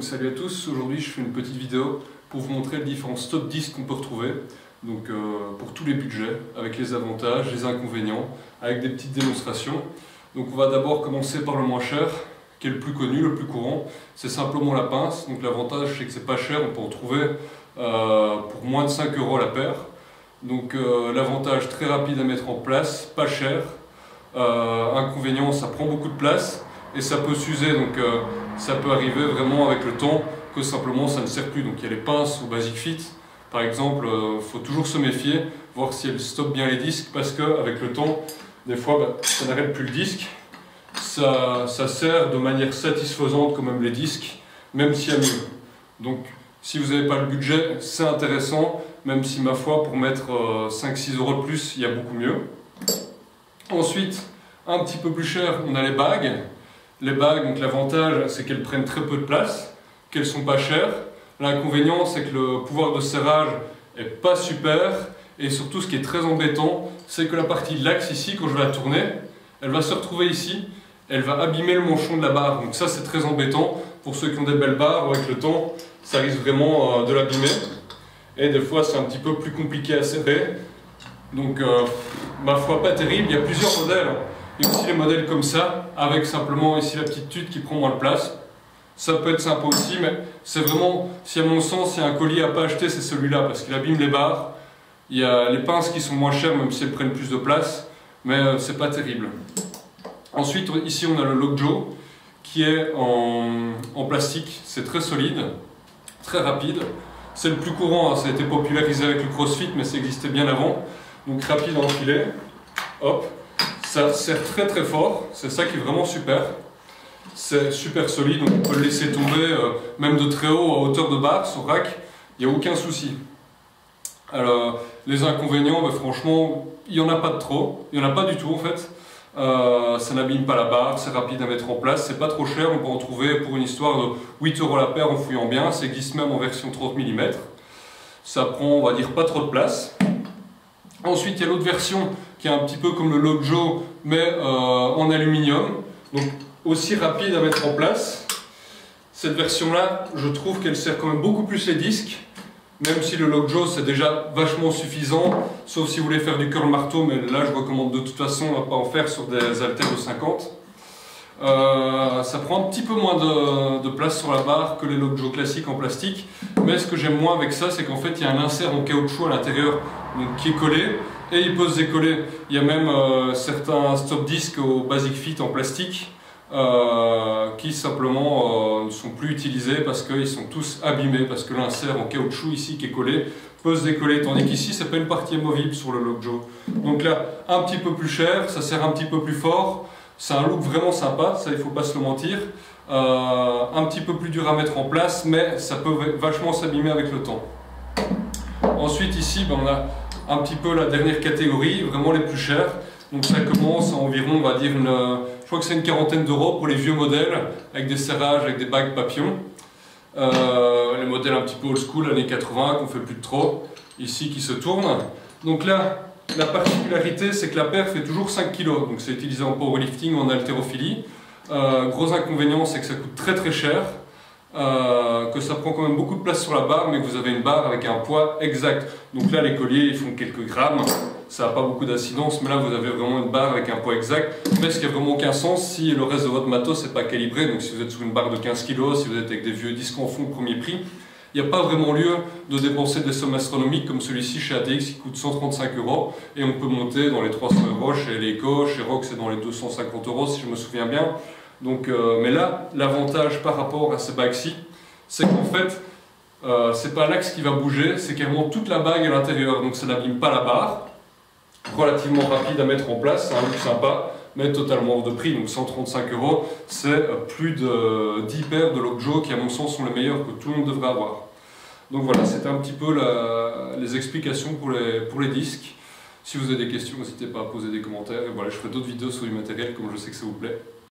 Donc salut à tous, aujourd'hui je fais une petite vidéo pour vous montrer les différents stop disques qu'on peut retrouver donc, pour tous les budgets, avec les avantages, les inconvénients, avec des petites démonstrations. Donc on va d'abord commencer par le moins cher, qui est le plus connu, le plus courant, c'est simplement la pince. Donc l'avantage c'est que c'est pas cher, on peut en trouver pour moins de 5 € la paire. Donc l'avantage très rapide à mettre en place, pas cher. Inconvénient, ça prend beaucoup de place et ça peut s'user, donc ça peut arriver vraiment avec le temps que simplement ça ne sert plus. Donc il y a les pinces au Basic Fit par exemple, faut toujours se méfier, voir si elles stoppent bien les disques, parce qu'avec le temps, des fois ça n'arrête plus le disque. Ça sert de manière satisfaisante quand même les disques, même s'il y a mieux. Donc si vous n'avez pas le budget, c'est intéressant, même si ma foi pour mettre 5-6 € de plus, il y a beaucoup mieux. Ensuite, un petit peu plus cher, on a les bagues. Les bagues, donc l'avantage c'est qu'elles prennent très peu de place, qu'elles sont pas chères. L'inconvénient c'est que le pouvoir de serrage est pas super, et surtout ce qui est très embêtant, c'est que la partie de l'axe ici, quand je vais la tourner, elle va se retrouver ici, elle va abîmer le manchon de la barre. Donc ça c'est très embêtant pour ceux qui ont des belles barres, ou avec le temps, ça risque vraiment de l'abîmer. Et des fois c'est un petit peu plus compliqué à serrer. Donc ma foi pas terrible, il y a plusieurs modèles. Il y a aussi les modèles comme ça, avec simplement ici la petite tuile qui prend moins de place. Ça peut être sympa aussi, mais c'est vraiment, si à mon sens, il y a un collier à pas acheter, c'est celui-là, parce qu'il abîme les barres. Il y a les pinces qui sont moins chères, même si elles prennent plus de place, mais c'est pas terrible. Ensuite, ici on a le Lockjaw, qui est en plastique. C'est très solide, très rapide. C'est le plus courant, hein. Ça a été popularisé avec le CrossFit, mais ça existait bien avant. Donc rapide à enfiler, hop. Ça serre très très fort, c'est ça qui est vraiment super. C'est super solide, donc on peut le laisser tomber même de très haut à hauteur de barre sur rack, il n'y a aucun souci. Alors les inconvénients, franchement, il n'y en a pas de trop, il n'y en a pas du tout en fait. Ça n'abîme pas la barre, c'est rapide à mettre en place, c'est pas trop cher, on peut en trouver pour une histoire de 8 € la paire en fouillant bien, ça existe même en version 30 mm. Ça prend, on va dire, pas trop de place. Ensuite, il y a l'autre version qui est un petit peu comme le Lockjaw, mais en aluminium, donc aussi rapide à mettre en place. Cette version-là, je trouve qu'elle sert quand même beaucoup plus les disques, même si le Lockjaw c'est déjà vachement suffisant, sauf si vous voulez faire du curl marteau, mais là je recommande de toute façon à pas en faire sur des haltères de 50. Ça prend un petit peu moins de place sur la barre que les Lockjaw classiques en plastique, mais ce que j'aime moins avec ça, c'est qu'en fait il y a un insert en caoutchouc à l'intérieur qui est collé, et il peut se décoller. Il y a même certains stop disques au Basic Fit en plastique qui simplement ne sont plus utilisés parce qu'ils sont tous abîmés, parce que l'insert en caoutchouc ici qui est collé peut se décoller, tandis qu'ici c'est pas une partie amovible sur le Lockjaw. Donc là, un petit peu plus cher, ça sert un petit peu plus fort, c'est un look vraiment sympa, ça il faut pas se le mentir. Un petit peu plus dur à mettre en place, mais ça peut vachement s'abîmer avec le temps. Ensuite ici, on a un petit peu la dernière catégorie, vraiment les plus chers. Donc ça commence à environ, on va dire, je crois que c'est une quarantaine d'euros pour les vieux modèles, avec des serrages, avec des bagues papillons. Les modèles un petit peu old school, années 80, qu'on fait plus de trop, ici qui se tournent. Donc là, la particularité, c'est que la paire fait toujours 5 kg, donc c'est utilisé en powerlifting ou en haltérophilie. Gros inconvénient, c'est que ça coûte très très cher, que ça prend quand même beaucoup de place sur la barre, mais que vous avez une barre avec un poids exact. Donc là, les colliers, ils font quelques grammes. Ça n'a pas beaucoup d'incidence, mais là vous avez vraiment une barre avec un poids exact, mais ce qui n'a vraiment aucun sens si le reste de votre matos n'est pas calibré. Donc si vous êtes sur une barre de 15 kg, si vous êtes avec des vieux disques en fond premier prix, il n'y a pas vraiment lieu de dépenser des sommes astronomiques comme celui-ci chez ATX qui coûte 135 €, et on peut monter dans les 300 € chez Leica, chez Rock c'est dans les 250 € si je me souviens bien. Donc, mais là, l'avantage par rapport à ces bagues-ci, c'est qu'en fait, c'est pas l'axe qui va bouger, c'est carrément toute la bague à l'intérieur, donc ça n'abîme pas la barre. Relativement rapide à mettre en place, c'est un look sympa, mais totalement hors de prix, donc 135 €, c'est plus de 10 paires de Lockjaw qui à mon sens sont les meilleures que tout le monde devrait avoir. Donc voilà, c'était un petit peu les explications pour les disques. Si vous avez des questions, n'hésitez pas à poser des commentaires, et voilà, je ferai d'autres vidéos sur du matériel comme je sais que ça vous plaît.